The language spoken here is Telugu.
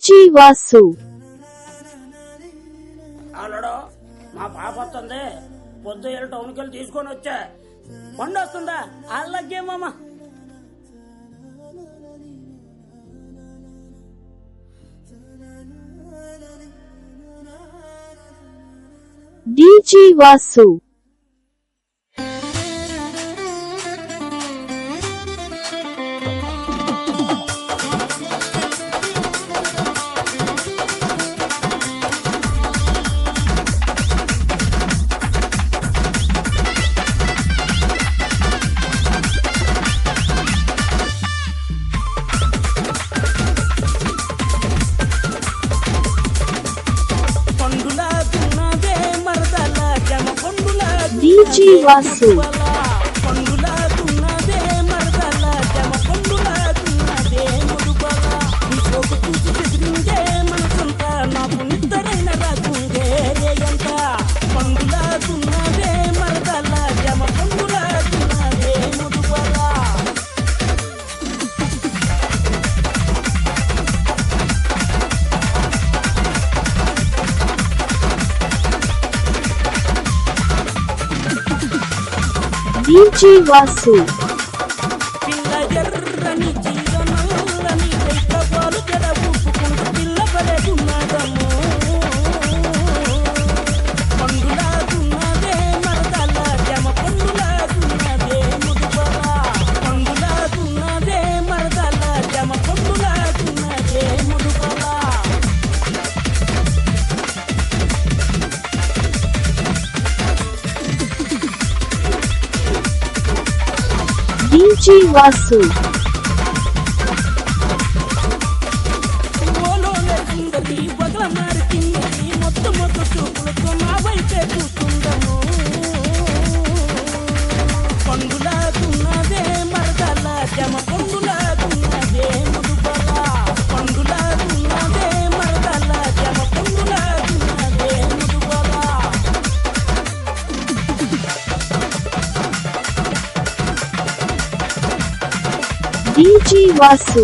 డీజీ వాసు అలడో మా పాప వస్తుంది. పొద్దు టౌన్కి వెళ్ళి తీసుకొని వచ్చా. పండు వస్తుందా? అలాగేమమ్మా. DJ Vasu DJ Vasu DJ Vasu పిల్ల ఎర్రని జీవనల్లని కైకవాలు జడబుప్పుకుంటూ పిల్ల పడేకున్నదమ్ము. పండులాగున్నదే మరదల జమ పండులాగున్నదే ముదుబల. పండులాగున్నదే మరదల జమ పండులాగున్నదే ముదుబల. డీజీ వాసు ఓలోనే కిందకి పగల మారి కిందకి మొత్తం చూపులతో నా వైపే కూతుందము. పండులాగున్నదే మరదల జమ పండులాగున్నదే ముదుబల. పండులాగున్నదే మరదల జమ పండులాగున్నదే ముదుబల. డీజీ వాసు